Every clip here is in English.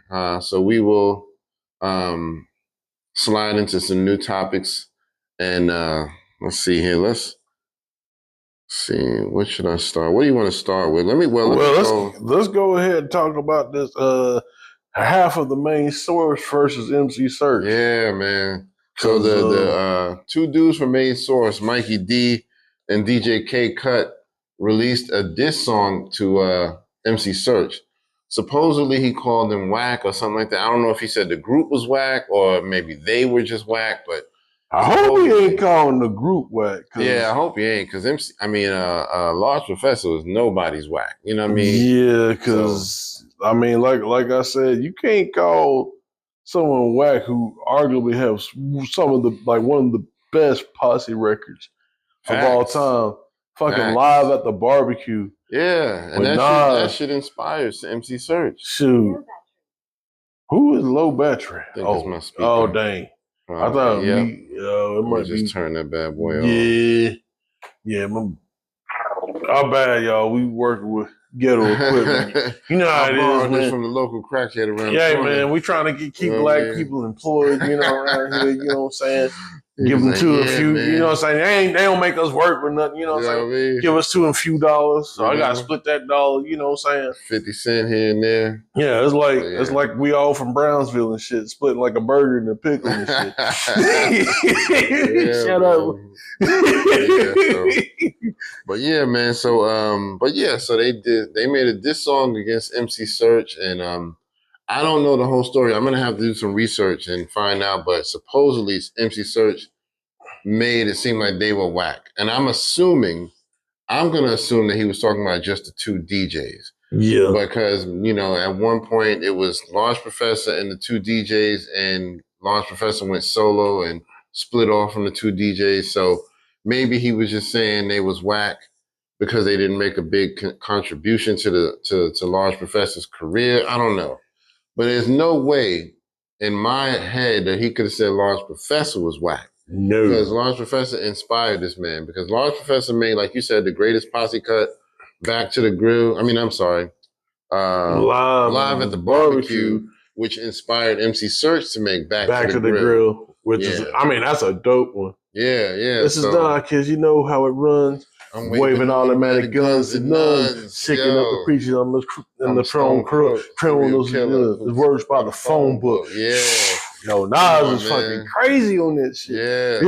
So we will slide into some new topics. And let's see here. Let's see. What should I start? What do you want to start with? Let's go ahead and talk about this. Half of the main source versus MC Search. Yeah, man. So the two dudes from Main Source, Mikey D and DJ K Cut, released a diss song to MC Search. Supposedly he called them whack or something like that. I don't know if he said the group was whack or maybe they were just whack, but I hope he ain't calling the group whack. Yeah, I hope he ain't, because Large Professor is nobody's whack. You know what I mean? Yeah, because like I said, you can't call someone whack who arguably has some of the one of the best posse records of all time. Fucking Live at the Barbecue. Yeah, and that shit inspires MC Search. Shoot. Who is Low Battery? I think it's my speaker. Oh, dang. I thought it might just turn that bad boy off. Yeah. Our bad, y'all. We working with ghetto equipment. You know how it is, man. From the local crackhead around. Yeah, man. We trying to keep black people employed. Around here. You know what I'm saying? Give them two a few. Man. You know what I'm saying? They don't make us work for nothing. You know what I'm saying? Give us two a few dollars. So I gotta split that dollar. You know what I'm saying? 50 cents here and there. Yeah, it's like we all from Brownsville and shit, splitting like a burger and a pickle and shit. Shut up. But yeah, man. So they made a diss song against MC Search, and I don't know the whole story. I'm gonna have to do some research and find out. But supposedly MC Search made it seem like they were whack, and I'm gonna assume that he was talking about just the two DJs. Yeah, because at one point it was Large Professor and the two DJs, and Large Professor went solo and split off from the two DJs. So maybe he was just saying they was whack because they didn't make a big contribution to Large Professor's career. I don't know. But there's no way in my head that he could have said Large Professor was whack. No. Because Large Professor inspired this man. Because Large Professor made, like you said, the greatest posse cut, Back to the Grill. Live at the Barbecue, which inspired MC Search to make Back to the Grill. Which is, that's a dope one. Yeah. This is not, kids. You know how it runs. I'm waving automatic guns and nuns, shaking up the preachers on the throne crook, trembling those words by the phone book. Yeah. Nas is fucking crazy on that shit. Yeah.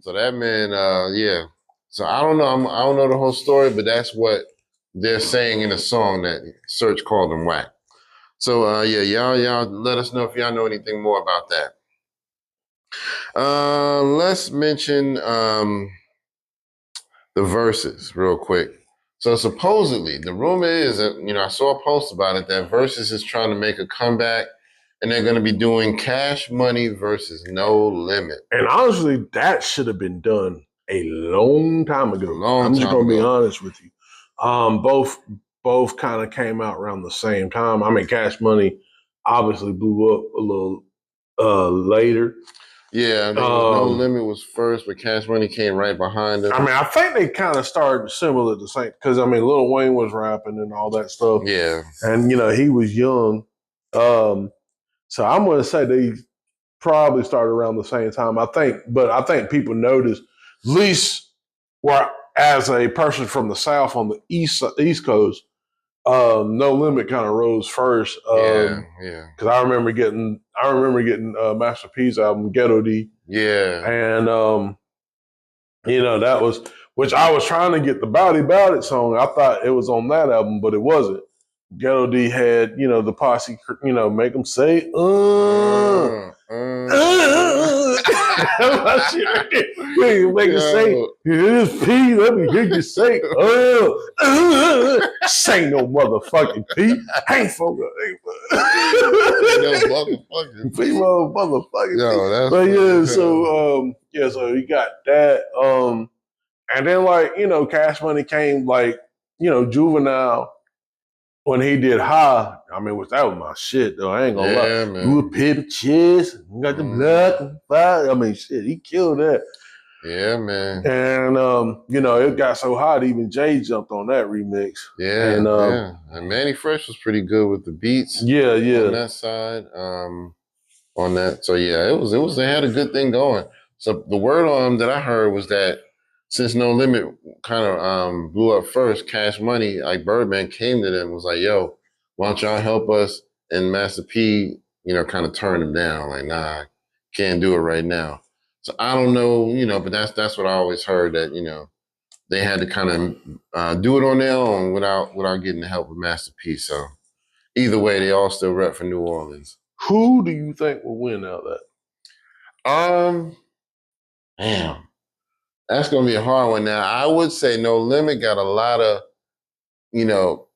So that man, yeah. So I don't know. I don't know the whole story, but that's what they're saying in a song that Search called them whack. So y'all let us know if y'all know anything more about that. Let's mention the verses real quick. So supposedly, the rumor is that, I saw a post about it, that Versus is trying to make a comeback, and they're going to be doing Cash Money versus No Limit. And honestly, that should have been done a long time ago. I'm just going to be honest with you. Both kind of came out around the same time. Cash Money obviously blew up a little later. Yeah, No Limit was first, but Cash Money came right behind it. I think they kind of started similar to the same, because Lil Wayne was rapping and all that stuff. Yeah. And, he was young. So I'm going to say they probably started around the same time. I think people noticed, at least as a person from the South on the East Coast, No Limit kind of rose first. Yeah. Because I remember getting Master P's album Ghetto D. Yeah. And that was, which I was trying to get the Bowdy Bout It song. I thought it was on that album, but it wasn't. Ghetto D had, the posse, make them say, make it say, here's P, let me hear you say, say no motherfucking P. Ain't no motherfucking P. Yo, but yeah, so you got that. And then Cash Money came Juvenile. When he did High, which that was my shit though. I ain't gonna lie. Man. You a pip chest, you got the blood and fire. Shit, he killed that. Yeah, man. And it got so hot, even Jay jumped on that remix. Yeah, And yeah. And Manny Fresh was pretty good with the beats yeah, on yeah. that side. On that. So yeah, it was they had a good thing going. So the word on that I heard was that since No Limit kind of blew up first, Cash Money, like Birdman came to them and was like, yo, why don't y'all help us? And Master P, kind of turned him down, like, nah, can't do it right now. So I don't know, but that's what I always heard that, they had to kind of do it on their own without getting the help of Master P. So either way, they all still rep for New Orleans. Who do you think will win out of that? Damn, that's gonna be a hard one. Now, I would say No Limit got a lot of, you know,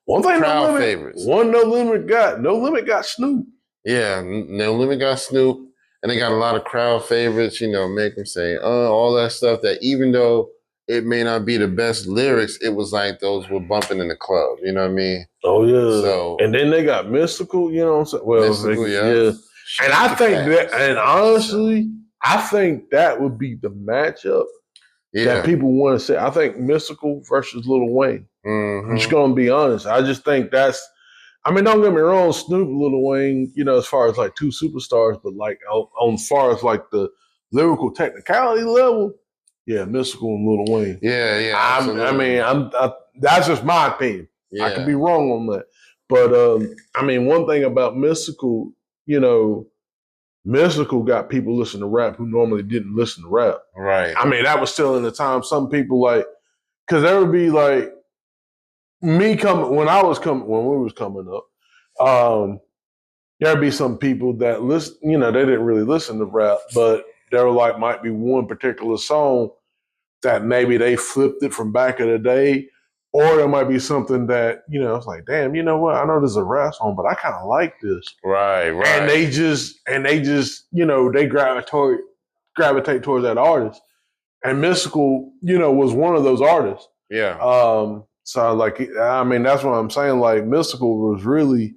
One thing crowd favorites. No Limit got Snoop. Yeah, No Limit got Snoop, and they got a lot of crowd favorites. Make them say, all that stuff. That even though it may not be the best lyrics, it was like those were bumping in the club. You know what I mean? Oh yeah. So and then they got Mystical. You know what I'm saying? Well, Mystical, yeah. And I think that, and honestly, I think that would be the matchup that people want to say. I think Mystical versus Lil Wayne. Mm-hmm. I'm just going to be honest. I just think that's. I mean, don't get me wrong, Snoop and Lil Wayne. As far as like two superstars, but like on far as like the lyrical technicality level, yeah, Mystical and Lil Wayne. Yeah, yeah. That's just my opinion. Yeah. I could be wrong on that. But one thing about Mystical, Mystical got people listening to rap who normally didn't listen to rap. Right. I mean, that was still in the time some people because there would be like when we was coming up, there'd be some people that listen, they didn't really listen to rap, but there might be one particular song that maybe they flipped it from back in the day, or there might be something that, it's like, damn, you know what? I know there's a rap song, but I kind of like this. Right. And they just, they gravitate towards that artist. And Mystical, was one of those artists. Yeah. So that's what I'm saying. Like Mystical was really,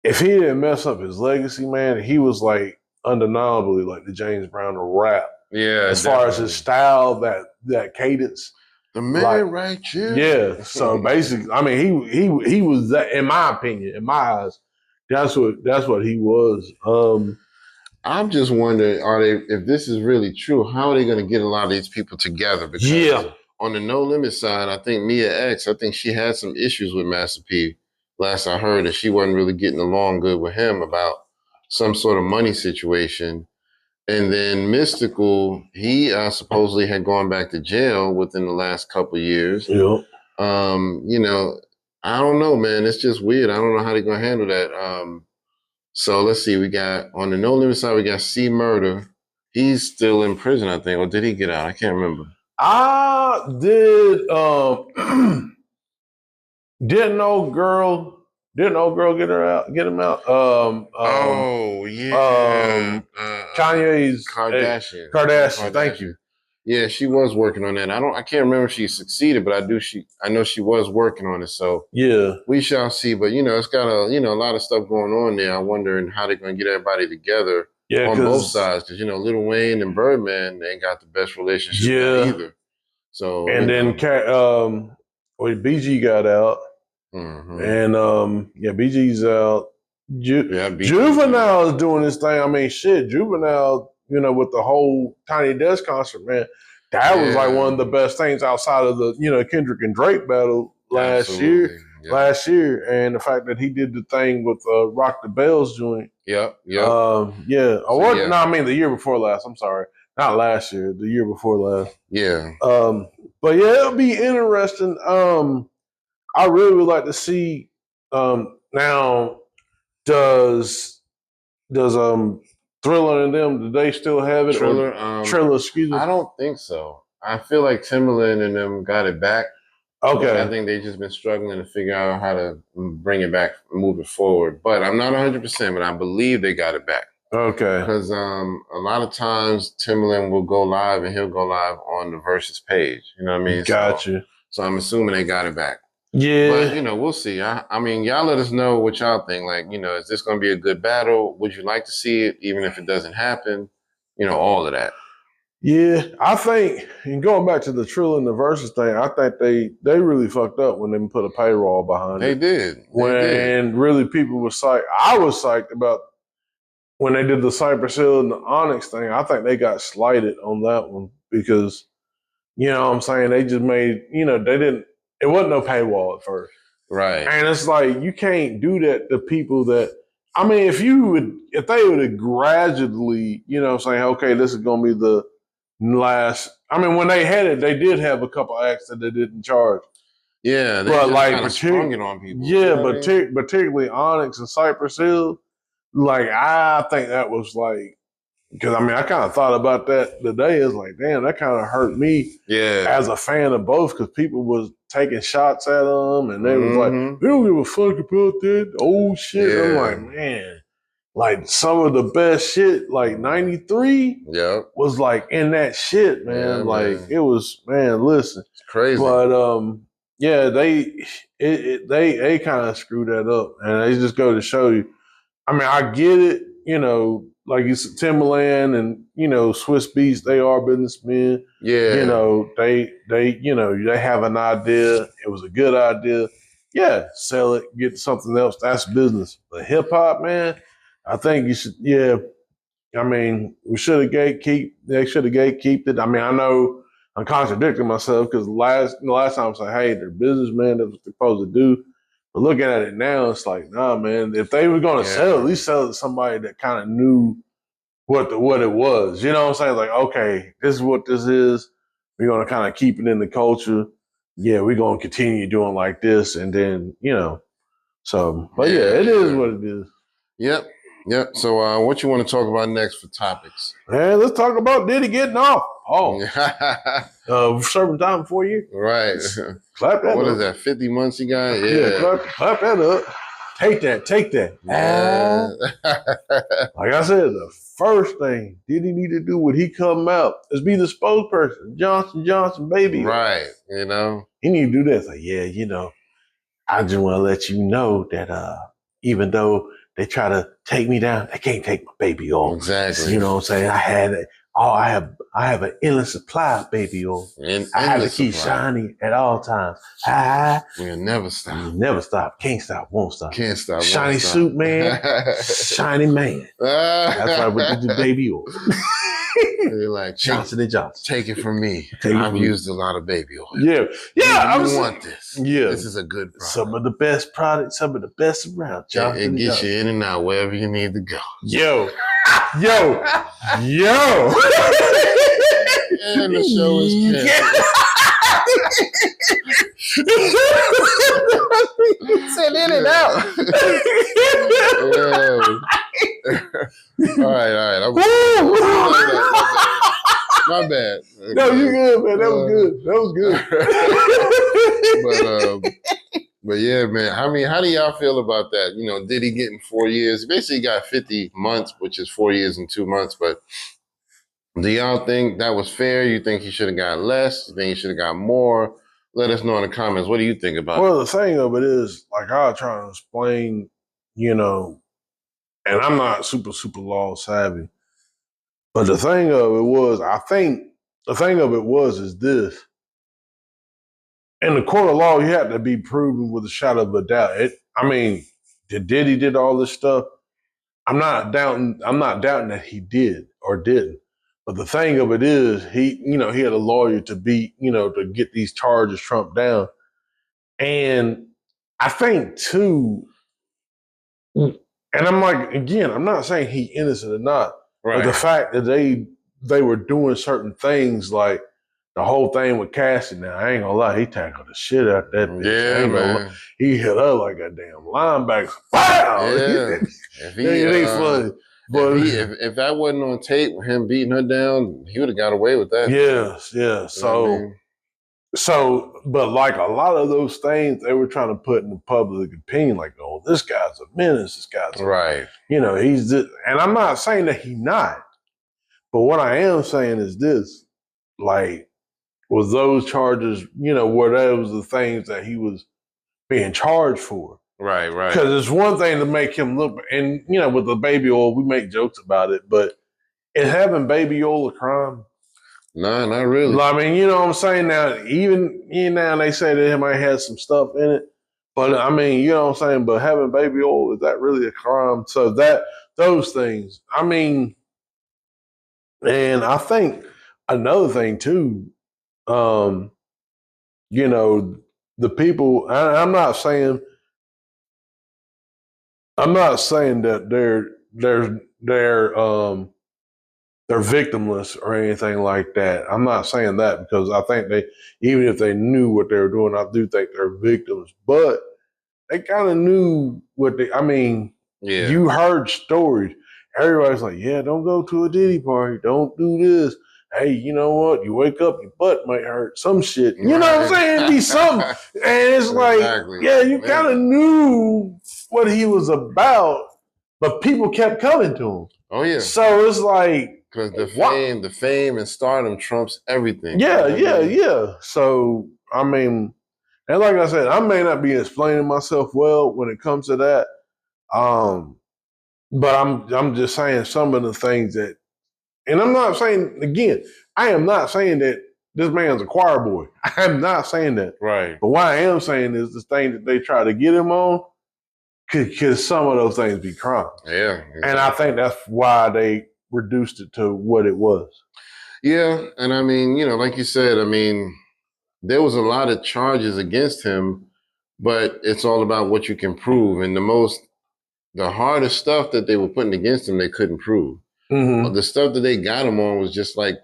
if he didn't mess up his legacy, man, he was like undeniably like the James Brown of rap. Yeah. As far as his style, that cadence. The man right here. Yeah. So basically, I mean, he was that, in my opinion, in my eyes, that's what he was. I'm just wondering, if this is really true, how are they going to get a lot of these people together? Because on the No Limit side, I think Mia X, I think she had some issues with Master P. Last I heard, that she wasn't really getting along good with him about some sort of money situation. And then Mystical, he supposedly had gone back to jail within the last couple of years. Yeah. I don't know, man. It's just weird. I don't know how they're going to handle that. So let's see. We got on the No Limit side, we got C Murder. He's still in prison, I think, or did he get out? I can't remember. Didn't old girl get him out? Kanye's Kardashian. Thank you. Yeah, she was working on that. I can't remember if she succeeded, but I know she was working on it. So yeah, we shall see. But it's got a lot of stuff going on there. I'm wondering how they're going to get everybody together on both sides, because Lil Wayne and Birdman, they ain't got the best relationship either. So and then BG got out, and BG's out. Juvenile is doing this thing. I mean, shit, Juvenile. With the whole Tiny Desk concert, man, that was like one of the best things outside of the Kendrick and Drake battle last year. And the fact that he did the thing with Rock the Bells joint. Yep. No, I mean the year before last. I'm sorry, not last year. The year before last. Yeah. But yeah, it'll be interesting. I really would like to see. Now, does Thriller and them, do they still have it? Triller, excuse me. I don't think so. I feel like Timbaland and them got it back. Okay. I think they've just been struggling to figure out how to bring it back, move it forward. But I'm not 100%, but I believe they got it back. Okay. Because a lot of times Timbaland will go live and he'll go live on the Versus page. You know what I mean? Gotcha. So I'm assuming they got it back. Yeah. But, we'll see. I mean, y'all let us know what y'all think. Like, is this going to be a good battle? Would you like to see it, even if it doesn't happen? All of that. Yeah, I think, and going back to the Trill and the Versus thing, I think they really fucked up when they put a paywall behind They it. did. When really people were psyched. I was psyched about when they did the Cypress Hill and the Onyx thing. I think they got slighted on that one because, you know what I'm saying, they just made, they didn't, it wasn't no paywall at first. Right. And it's like, you can't do that to people that, I mean, if they would have gradually, saying, okay, this is going to be the last, I mean, when they had it, they did have a couple acts that they didn't charge. Yeah, they but just like kind of sprung it on people. Yeah, particularly Onyx and Cypress Hill, like I think that was like, because I mean, I kind of thought about that today. It's like, damn, that kind of hurt me. Yeah, as a fan of both, because people was taking shots at them, and they was like, they don't give a fuck about that old shit. Yeah. I'm like, man, like some of the best shit, like '93, was like in that shit, man. Yeah, like man. It was, man. Listen, it's crazy, but yeah, they kind of screwed that up, and they just go to show you. I mean, I get it, like you said, Timberland and Swiss Beats, they are businessmen. Yeah, they have an idea. It was a good idea. Yeah, sell it, get something else. That's business. But hip hop, man, I think you should. Yeah, I mean, we should have gatekeep. They should have gatekeeped it. I mean, I know I'm contradicting myself because the last time I said, hey, they're businessmen. That's what they're supposed to do. But looking at it now, it's like, nah, man. If they were going to sell, at least sell it to somebody that kind of knew what it was. You know what I'm saying? Like, okay, this is what this is. We're going to kind of keep it in the culture. Yeah, we're going to continue doing like this, and then So, but yeah, it is what it is. Yep. So, what you want to talk about next for topics? Man, let's talk about Diddy getting off. Serving time 4 years. Right. Clap that What up. is that, 50 months he got? Yeah. Clap that up. Take that. Yeah. Like I said, the first thing Diddy need to do when he come out is be the spokesperson. Johnson, baby. Right. He need to do that. It's like, yeah, I just want to let you know that even though they try to take me down, they can't take my baby oil. Exactly. You know what I'm saying? I have an endless supply of baby oil. I have to keep shining at all times. We'll never stop. Never stop. Can't stop. Won't stop. Can't stop. Shiny suit man. Shiny man. That's why we do the baby oil. They're like, Johnson & Johnson. Take it from me. I've used a lot of baby oil. Yeah. I want this. Yeah. This is a good product. Some of the best products, some of the best around. It gets you in and out wherever you need to go. Yo. And the show is Send in and out. All right. My bad. No, you good, man. That was good. But yeah, man. I mean, how do y'all feel about that? Diddy getting 4 years? He basically got 50 months, which is 4 years and 2 months. But do y'all think that was fair? You think he should have got less? You think he should have got more? Let us know in the comments. What do you think about it? Well, the thing of it is, like I was trying to explain, and I'm not super law savvy, but the thing of it was, is this. In the court of law, you have to be proven with a shadow of a doubt. Diddy did all this stuff. I'm not doubting that he did or didn't. But the thing of it is, he had a lawyer to to get these charges trumped down. And I think too, and I'm like, again, I'm not saying he innocent or not, right. But the fact that they were doing certain things, like the whole thing with Cassie. Now, I ain't gonna lie, he tackled the shit out that bitch. Yeah, man. He hit her like a damn linebacker. Wow! Yeah. It ain't funny. But if that wasn't on tape, him beating her down, he would have got away with that. Yeah. So, but like a lot of those things, they were trying to put in the public opinion, like, oh, this guy's a menace. This guy's right. He's just, and I'm not saying that he's not, but what I am saying is this, like, was those charges, were those the things that he was being charged for? Right. Because it's one thing to make him look, and with the baby oil, we make jokes about it, but is having baby oil a crime? Nah, not really. I mean, you know what I'm saying? Now, even now they say that it might have some stuff in it. But I mean, you know what I'm saying? But having baby oil, is that really a crime? So those things. I mean, and I think another thing too, um, you know, the people I'm not saying that they're victimless or anything like that. I'm not saying that because I think even if they knew what they were doing, I do think they're victims. But they kind of knew I mean, Yeah. you heard stories. Everybody's like, yeah, don't go to a Diddy party. Don't do this. Hey, you know what? You wake up, your butt might hurt. Some shit. You know what I'm saying? It'd be something. And it's Exactly. like, yeah, you kind of knew what he was about, but people kept coming to him. Oh yeah. So it's like, because the fame and stardom trumps everything. Yeah, yeah. So I mean, and like I said, I may not be explaining myself well when it comes to that. But I'm just saying some of the things that, and I'm not saying again, I am not saying that this man's a choir boy. I'm not saying that. Right. But what I am saying is the thing that they try to get him on could some of those things be crimes. Yeah. Exactly. And I think that's why they reduced it to what it was. Yeah, and I mean, you know, like you said, I mean, there was a lot of charges against him, but it's all about what you can prove. And the hardest stuff that they were putting against him, they couldn't prove. Mm-hmm. The stuff that they got him on was just like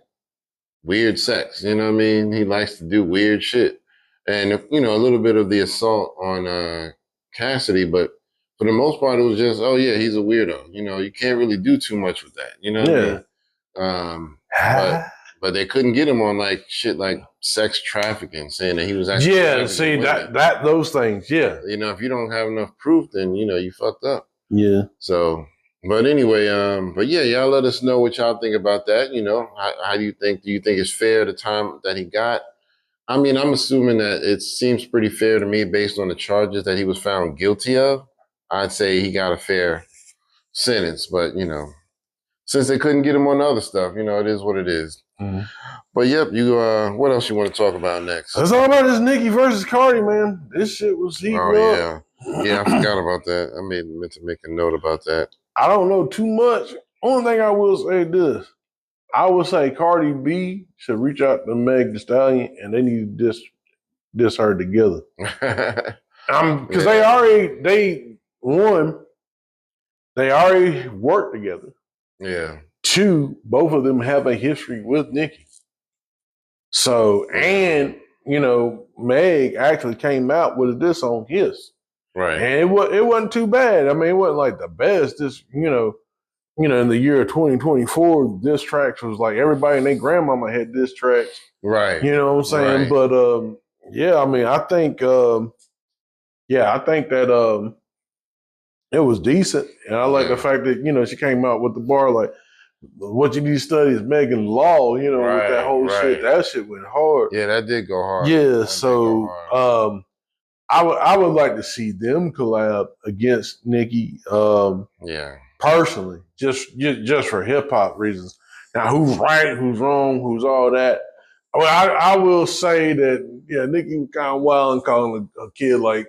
weird sex. You know what I mean? He likes to do weird shit. And, you know, a little bit of the assault on Cassidy, but for the most part, it was just, oh yeah, he's a weirdo. You know, you can't really do too much with that. You know what I mean? But they couldn't get him on like shit like sex trafficking, saying that he was actually see that those things, You know, if you don't have enough proof, then you know you fucked up. Yeah. So, but anyway, but yeah, y'all let us know what y'all think about that. You know, how do you think? Do you think it's fair the time that he got? I mean, I'm assuming that it seems pretty fair to me based on the charges that he was found guilty of. I'd say he got a fair sentence, but you know, since they couldn't get him on other stuff, you know, it is what it is. Mm-hmm. But yep, you what else you want to talk about next? It's all about this Nicki versus Cardi, man. This shit was heating up. Yeah, I forgot about that. I meant to make a note about that. I don't know too much. Only thing I will say this. I would say Cardi B should reach out to Meg Thee Stallion and they need to diss her together. Because they already worked together. Yeah. 2, both of them have a history with Nicki. So, and you know, Meg actually came out with a diss on Hiss. Right. And it wasn't too bad. I mean, it wasn't like the best. This, you know, in the year of 2024, diss tracks was like everybody and their grandmama had diss tracks. Right. You know what I'm saying? Right. But yeah, I mean, I think that it was decent. And I like the fact that, you know, she came out with the bar like, what you need to study is Megan Law, you know, with that whole shit. That shit went hard. Yeah, that did go hard. Yeah, so I would like to see them collab against Nicki. Personally, just for hip hop reasons. Now, who's right, who's wrong, who's all that? Well, I will say that Nicki was kind of wild and calling a kid like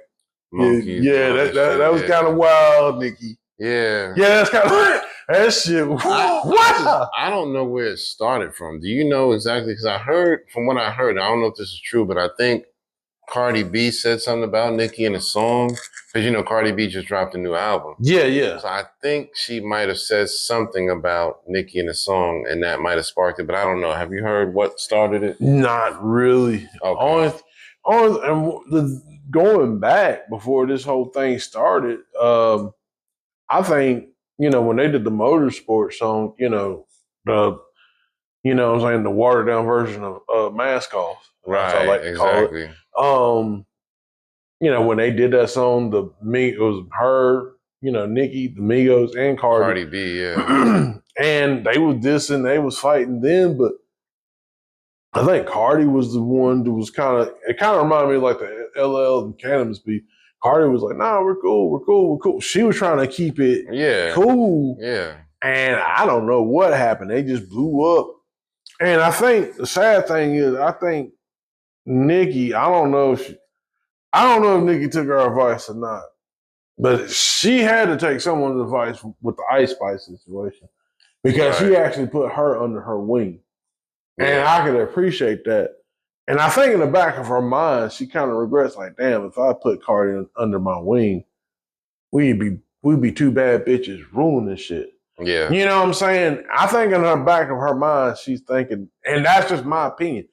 monkeys. That was kind of wild, Nicki. Yeah, that's kind of that shit. I don't know where it started from. Do you know exactly? Because from what I heard, I don't know if this is true, but I think Cardi B said something about Nicki in a song. Because, you know, Cardi B just dropped a new album. Yeah. So I think she might have said something about Nicki in a song, and that might have sparked it. But I don't know. Have you heard what started it? Not really. Okay. Going back before this whole thing started, I think, you know, when they did the Motorsport song, you know, what I'm saying, the watered down version of Mask Off. Right, I like to exactly. Call it. You know, when they did that song, it was her, you know, Nicki, the Migos, and Cardi B, yeah. And they was dissing, they was fighting then, but I think Cardi was the one that was it kind of reminded me of like the LL and Cannabis beef. Cardi was like, nah, we're cool. She was trying to keep it cool. Yeah. And I don't know what happened. They just blew up. And I think the sad thing is, I think Nikki, I don't know if Nikki took her advice or not, but she had to take someone's advice with the Ice Spice situation because she Right. actually put her under her wing. And Yeah. I could appreciate that. And I think in the back of her mind, she kind of regrets, like, damn, if I put Cardi under my wing, we'd be two bad bitches ruining shit. Yeah. You know what I'm saying? I think in her back of her mind, she's thinking, and that's just my opinion.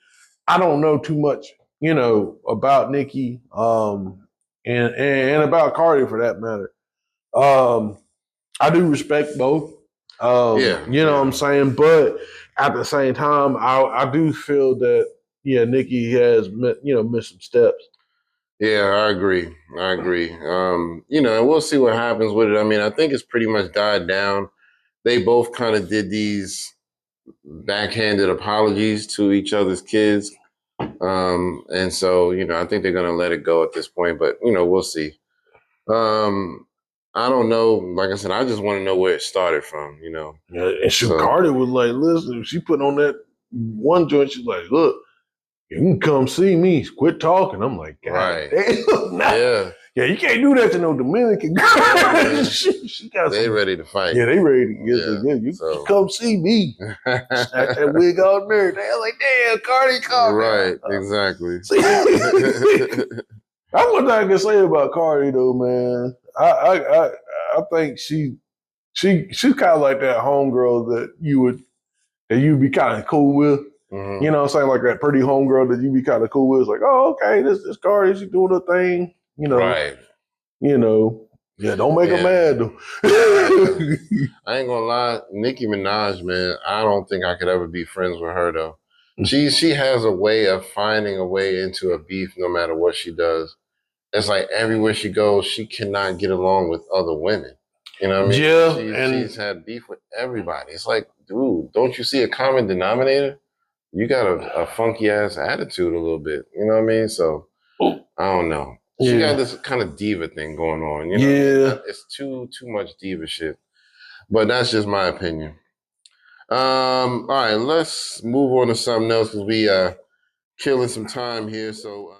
I don't know too much, about Nikki, and about Cardi for that matter. I do respect both. Yeah. You know what I'm saying? But at the same time, I do feel that, yeah, Nikki has missed some steps. Yeah, I agree. I agree. And we'll see what happens with it. I mean, I think it's pretty much died down. They both kind of did these backhanded apologies to each other's kids. And so, I think they're gonna let it go at this point, but we'll see. I don't know. Like I said, I just want to know where it started from, Yeah, and So- Cardi was like, listen, she put on that one joint, she's like, look, you can come see me. Quit talking. I'm like, God Right. damn. Yeah, Yeah, you can't do that to no Dominican girl. Yeah. she got they some, ready to fight. yeah, they ready to get Yeah, you so- come see me. Snatch that wig out there. They're like, damn, Cardi, come Right, exactly. That's what I can say about Cardi, though, man. I think she's kind of like that homegirl that you'd be kind of cool with. Mhm. You know what I'm saying? Like that pretty homegirl that you be kind of cool with. It's like, oh, okay, this Cardi, she doing her thing. Right. Yeah, don't make her Yeah. mad though. I ain't gonna lie, Nicki Minaj, man, I don't think I could ever be friends with her though. She has a way of finding a way into a beef no matter what she does. It's like everywhere she goes, she cannot get along with other women. You know what I mean? Yeah, she's had beef with everybody. It's like, dude, don't you see a common denominator? You got a funky ass attitude a little bit. You know what I mean? So I don't know. She Yeah. got this kind of diva thing going on. Yeah. It's too much diva shit. But that's just my opinion. All right, let's move on to something else because we killing some time here. So.